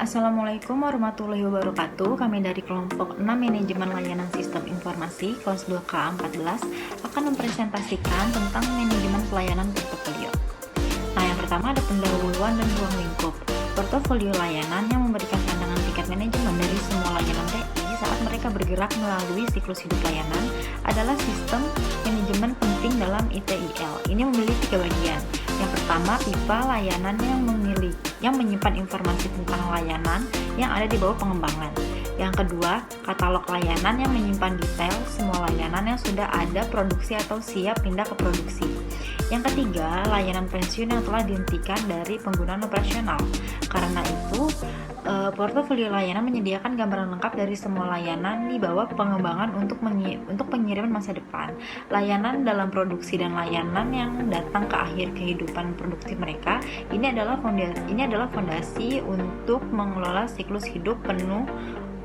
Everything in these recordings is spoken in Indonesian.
Assalamualaikum warahmatullahi wabarakatuh. Kami dari kelompok 6 Manajemen Layanan Sistem Informasi kelas 2K14 akan mempresentasikan tentang manajemen pelayanan portofolio. Nah, yang pertama ada pendahuluan dan ruang lingkup. Portofolio layanan yang memberikan pandangan tingkat manajemen dari semua layanan TI saat mereka bergerak melalui siklus hidup layanan adalah sistem manajemen penting dalam ITIL. Ini memiliki 3 bagian. Yang pertama, pipa layanan yang menyimpan informasi tentang layanan yang ada di bawah pengembangan. Yang kedua, katalog layanan yang menyimpan detail semua layanan yang sudah ada produksi atau siap pindah ke produksi. Yang ketiga, layanan pensiun yang telah dihentikan dari penggunaan operasional. Karena itu, portofolio layanan menyediakan gambaran lengkap dari semua layanan di bawah pengembangan untuk pengiriman masa depan, layanan dalam produksi dan layanan yang datang ke akhir kehidupan produktif mereka. Ini adalah fondasi untuk mengelola siklus hidup penuh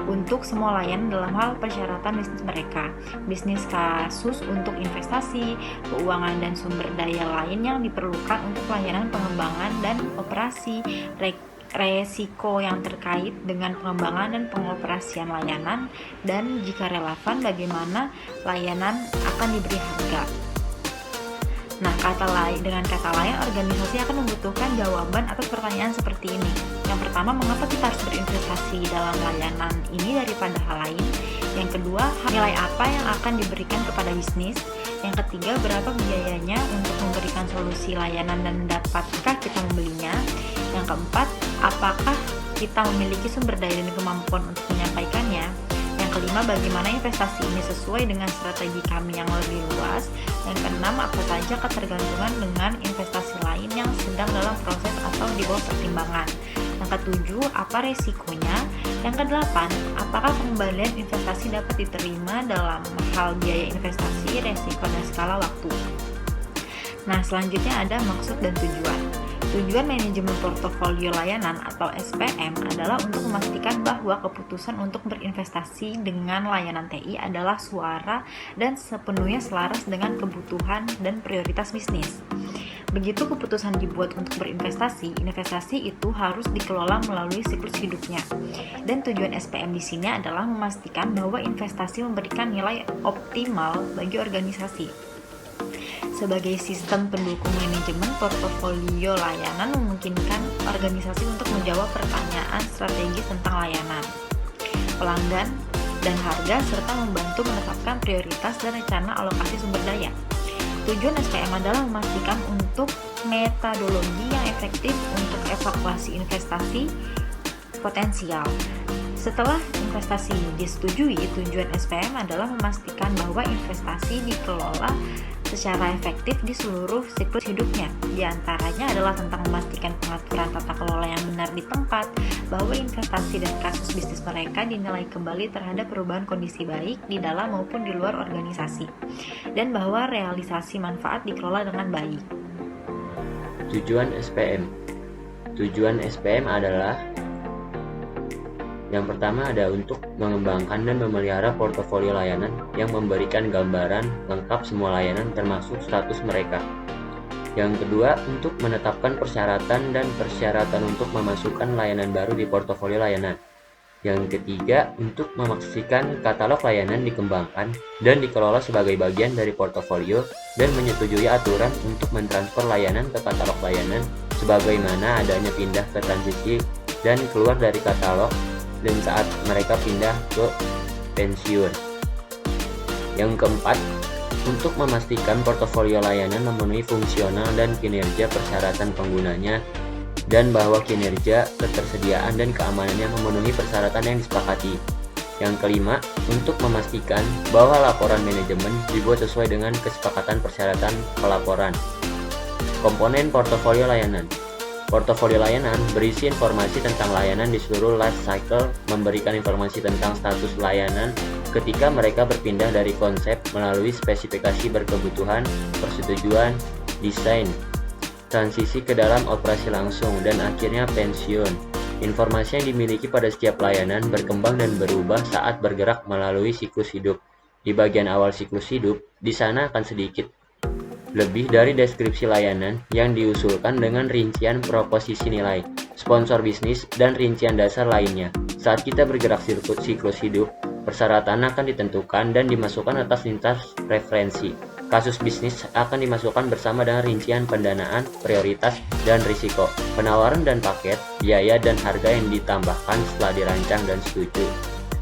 untuk semua layanan dalam hal persyaratan bisnis mereka, bisnis kasus untuk investasi, keuangan dan sumber daya lain yang diperlukan untuk layanan pengembangan dan operasi, resiko yang terkait dengan pengembangan dan pengoperasian layanan, dan jika relevan bagaimana layanan akan diberi harga. Nah, dengan kata lain, organisasi akan membutuhkan jawaban atas pertanyaan seperti ini. Yang pertama, mengapa kita harus berinvestasi dalam layanan ini daripada hal lain? Yang kedua, nilai apa yang akan diberikan kepada bisnis? Yang ketiga, berapa biayanya untuk memberikan solusi layanan dan dapatkah kita membelinya? Yang keempat, apakah kita memiliki sumber daya dan kemampuan untuk menyampaikannya? Yang kelima, bagaimana investasi ini sesuai dengan strategi kami yang lebih luas? Yang keenam, apa saja ketergantungan dengan investasi lain yang sedang dalam proses atau di bawah pertimbangan? Yang ketujuh, apa resikonya? Yang kedelapan, apakah pengembalian investasi dapat diterima dalam hal biaya investasi, resiko, dan skala waktu? Nah, selanjutnya ada maksud dan tujuan. Tujuan manajemen portofolio layanan atau SPM adalah untuk memastikan bahwa keputusan untuk berinvestasi dengan layanan TI adalah suara dan sepenuhnya selaras dengan kebutuhan dan prioritas bisnis. Begitu keputusan dibuat untuk berinvestasi, investasi itu harus dikelola melalui siklus hidupnya. Dan tujuan SPM di sini adalah memastikan bahwa investasi memberikan nilai optimal bagi organisasi. Sebagai sistem pendukung manajemen portofolio layanan memungkinkan organisasi untuk menjawab pertanyaan strategis tentang layanan, pelanggan, dan harga, serta membantu menetapkan prioritas dan rencana alokasi sumber daya. Tujuan SPM adalah memastikan untuk metodologi yang efektif untuk evaluasi investasi potensial. Setelah investasi disetujui, tujuan SPM adalah memastikan bahwa investasi dikelola secara efektif di seluruh siklus hidupnya. Di antaranya adalah tentang memastikan pengaturan tata kelola yang benar di tempat, bahwa investasi dan kasus bisnis mereka dinilai kembali terhadap perubahan kondisi baik di dalam maupun di luar organisasi, dan bahwa realisasi manfaat dikelola dengan baik. Tujuan SPM. Tujuan SPM adalah yang pertama ada untuk mengembangkan dan memelihara portofolio layanan yang memberikan gambaran lengkap semua layanan termasuk status mereka. Yang kedua, untuk menetapkan persyaratan untuk memasukkan layanan baru di portofolio layanan. Yang ketiga, untuk memastikan katalog layanan dikembangkan dan dikelola sebagai bagian dari portofolio dan menyetujui aturan untuk mentransfer layanan ke katalog layanan sebagaimana adanya pindah ke transisi dan keluar dari katalog dan saat mereka pindah ke pensiun. Yang keempat, untuk memastikan portofolio layanan memenuhi fungsional dan kinerja persyaratan penggunanya dan bahwa kinerja, ketersediaan, dan keamanannya memenuhi persyaratan yang disepakati. Yang kelima, untuk memastikan bahwa laporan manajemen dibuat sesuai dengan kesepakatan persyaratan pelaporan. Komponen portofolio layanan. Portofolio layanan berisi informasi tentang layanan di seluruh life cycle, memberikan informasi tentang status layanan ketika mereka berpindah dari konsep melalui spesifikasi berkebutuhan, persetujuan, desain, transisi ke dalam operasi langsung, dan akhirnya pensiun. Informasi yang dimiliki pada setiap layanan berkembang dan berubah saat bergerak melalui siklus hidup. Di bagian awal siklus hidup, di sana akan sedikit lebih dari deskripsi layanan yang diusulkan dengan rincian proposisi nilai. sponsor bisnis, dan rincian dasar lainnya. Saat kita bergerak siklus hidup, persyaratan akan ditentukan dan dimasukkan atas lintas referensi. Kasus bisnis akan dimasukkan bersama dengan rincian pendanaan, prioritas, dan risiko, penawaran dan paket, biaya dan harga yang ditambahkan setelah dirancang dan setuju.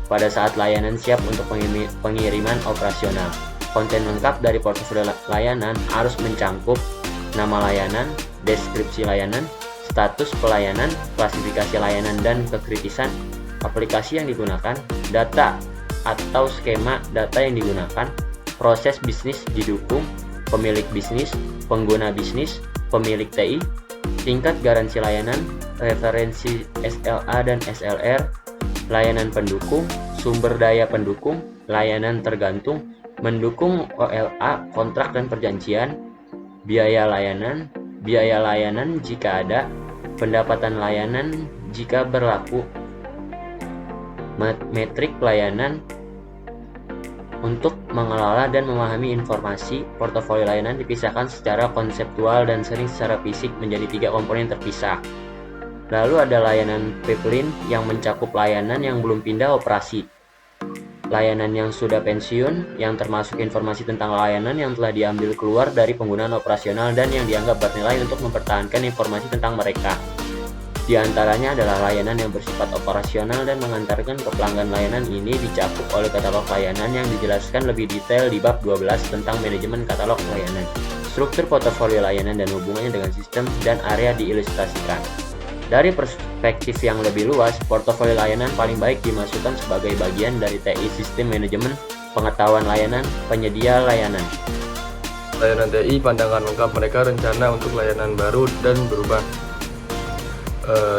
Pada saat layanan siap untuk pengiriman operasional, konten lengkap dari portofolio layanan harus mencangkup nama layanan, deskripsi layanan, status pelayanan, klasifikasi layanan dan kekritisan aplikasi yang digunakan, data atau skema data yang digunakan, proses bisnis didukung, pemilik bisnis, pengguna bisnis, pemilik TI, tingkat garansi layanan, referensi SLA dan SLR, layanan pendukung, sumber daya pendukung, layanan tergantung, mendukung OLA, kontrak dan perjanjian, biaya layanan jika ada, pendapatan layanan jika berlaku, metrik layanan. Untuk mengelola dan memahami informasi, portofolio layanan dipisahkan secara konseptual dan sering secara fisik menjadi 3 komponen terpisah. Lalu ada layanan pipeline yang mencakup layanan yang belum pindah operasi, layanan yang sudah pensiun, yang termasuk informasi tentang layanan yang telah diambil keluar dari penggunaan operasional dan yang dianggap bernilai untuk mempertahankan informasi tentang mereka. Di antaranya adalah layanan yang bersifat operasional dan mengantarkan ke pelanggan. Layanan ini dicakup oleh katalog layanan yang dijelaskan lebih detail di bab 12 tentang manajemen katalog layanan. Struktur portofolio layanan dan hubungannya dengan sistem dan area diilustrasikan. Dari perspektif yang lebih luas, portofolio layanan paling baik dimasukkan sebagai bagian dari TI, sistem manajemen pengetahuan layanan, penyedia layanan. Layanan TI, pandangan lengkap mereka, rencana untuk layanan baru dan berubah.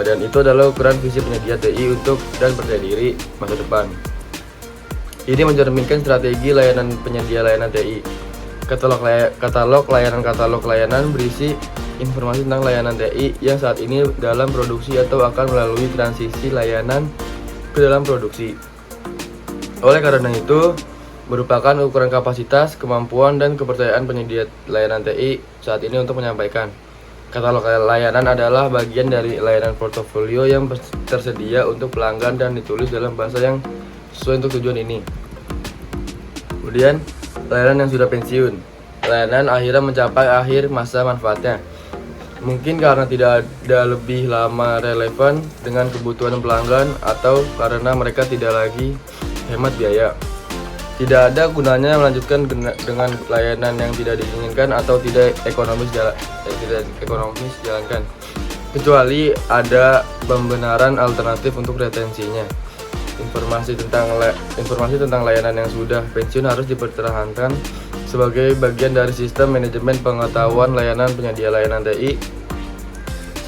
Dan itu adalah ukuran visi penyedia TI untuk dan percaya diri masa depan. Ini mencerminkan strategi layanan penyedia layanan TI. Katalog layanan berisi informasi tentang layanan TI yang saat ini dalam produksi atau akan melalui transisi layanan ke dalam produksi. Oleh karena itu, merupakan ukuran kapasitas, kemampuan, dan kepercayaan penyedia layanan TI saat ini untuk menyampaikan. Katalog layanan adalah bagian dari layanan portofolio yang tersedia untuk pelanggan dan ditulis dalam bahasa yang sesuai untuk tujuan ini. Kemudian, layanan yang sudah pensiun. Layanan akhirnya mencapai akhir masa manfaatnya. Mungkin karena tidak ada lebih lama relevan dengan kebutuhan pelanggan atau karena mereka tidak lagi hemat biaya. Tidak ada gunanya melanjutkan dengan layanan yang tidak diinginkan atau tidak ekonomis jalankan, kecuali ada pembenaran alternatif untuk retensinya. Informasi tentang layanan yang sudah pensiun harus dipertahankan sebagai bagian dari sistem manajemen pengetahuan layanan penyedia layanan TI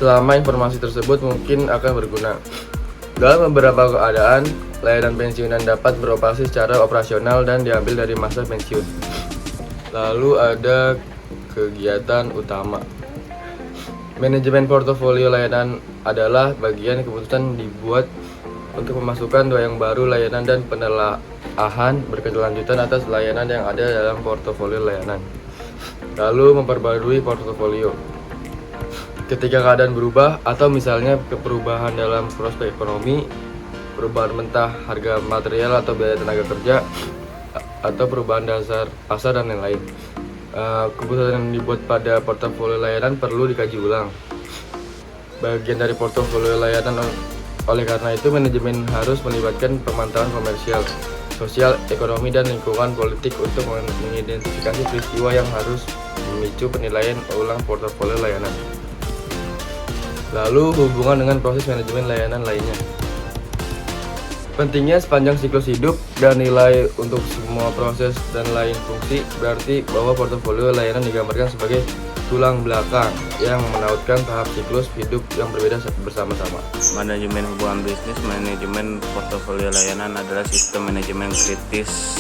selama informasi tersebut mungkin akan berguna. Dalam beberapa keadaan, layanan pensiunan dapat beroperasi secara operasional dan diambil dari masa pensiun. Lalu ada kegiatan utama. Manajemen portofolio layanan adalah bagian keputusan dibuat untuk memasukkan yang baru layanan dan penelaahan berkelanjutan atas layanan yang ada dalam portofolio layanan. Lalu memperbarui portofolio. Ketika keadaan berubah atau misalnya perubahan dalam prospek ekonomi, perubahan mentah harga material atau biaya tenaga kerja, atau perubahan dasar pasar dan lain-lain, keputusan yang dibuat pada portofolio layanan perlu dikaji ulang. Bagian dari portofolio layanan. Oleh karena itu, manajemen harus melibatkan pemantauan komersial, sosial, ekonomi, dan lingkungan politik untuk mengidentifikasi peristiwa yang harus memicu penilaian ulang portofolio layanan. Lalu hubungan dengan proses manajemen layanan lainnya. Pentingnya sepanjang siklus hidup dan nilai untuk semua proses dan lain fungsi, berarti bahwa portofolio layanan digambarkan sebagai tulang belakang yang menautkan tahap siklus hidup yang berbeda bersama-sama. Manajemen hubungan bisnis, manajemen portofolio layanan adalah sistem manajemen kritis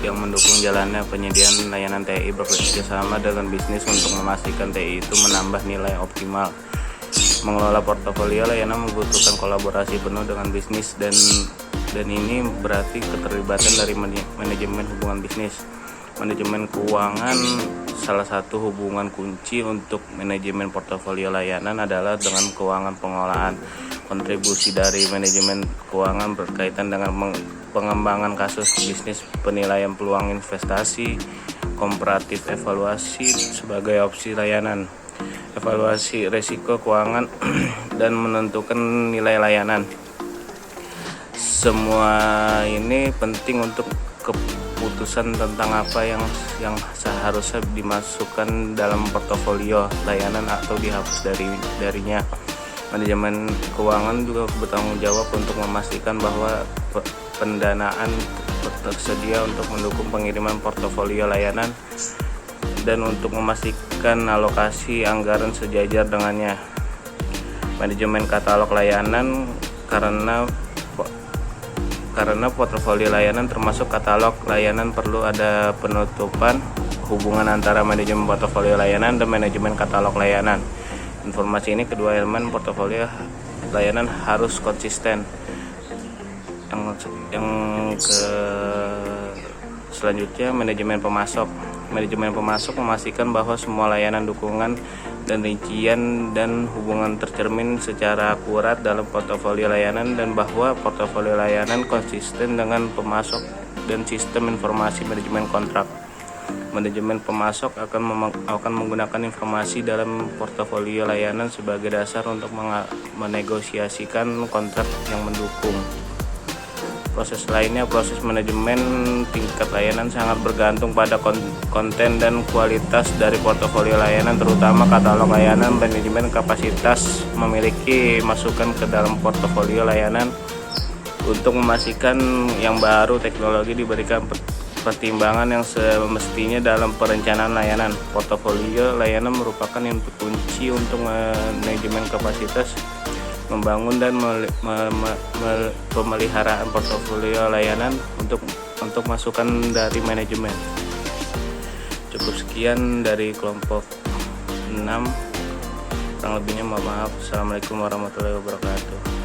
yang mendukung jalannya penyediaan layanan TI bekerjasama dengan bisnis untuk memastikan TI itu menambah nilai optimal. Mengelola portofolio layanan membutuhkan kolaborasi penuh dengan bisnis dan ini berarti keterlibatan dari manajemen hubungan bisnis. Manajemen keuangan salah satu hubungan kunci untuk manajemen portofolio layanan adalah dengan keuangan pengolahan. Kontribusi dari manajemen keuangan berkaitan dengan pengembangan kasus bisnis, penilaian peluang investasi, komparatif evaluasi sebagai opsi layanan, evaluasi risiko keuangan, dan menentukan nilai layanan. Semua ini penting untuk keputusan tentang apa yang seharusnya dimasukkan dalam portofolio layanan atau dihapus darinya. Manajemen keuangan juga bertanggung jawab untuk memastikan bahwa pendanaan tersedia untuk mendukung pengiriman portofolio layanan dan untuk memastikan alokasi anggaran sejajar dengannya. Manajemen katalog layanan karena portofolio layanan termasuk katalog layanan perlu ada penutupan hubungan antara manajemen portofolio layanan dan manajemen katalog layanan. Informasi ini kedua elemen portofolio layanan harus konsisten. Selanjutnya manajemen pemasok. Manajemen pemasok memastikan bahwa semua layanan, dukungan, dan rincian dan hubungan tercermin secara akurat dalam portofolio layanan dan bahwa portofolio layanan konsisten dengan pemasok dan sistem informasi manajemen kontrak. Manajemen pemasok akan menggunakan informasi dalam portofolio layanan sebagai dasar untuk menegosiasikan kontrak yang mendukung. Proses lainnya, proses manajemen tingkat layanan sangat bergantung pada konten dan kualitas dari portofolio layanan, terutama katalog layanan. Manajemen kapasitas memiliki masukan ke dalam portofolio layanan untuk memastikan yang baru teknologi diberikan pertimbangan yang semestinya dalam perencanaan layanan. Portofolio layanan merupakan input kunci untuk manajemen kapasitas membangun dan pemeliharaan portofolio layanan untuk masukan dari manajemen. Cukup sekian dari kelompok 6. Kurang lebihnya mohon maaf. Assalamualaikum warahmatullahi wabarakatuh.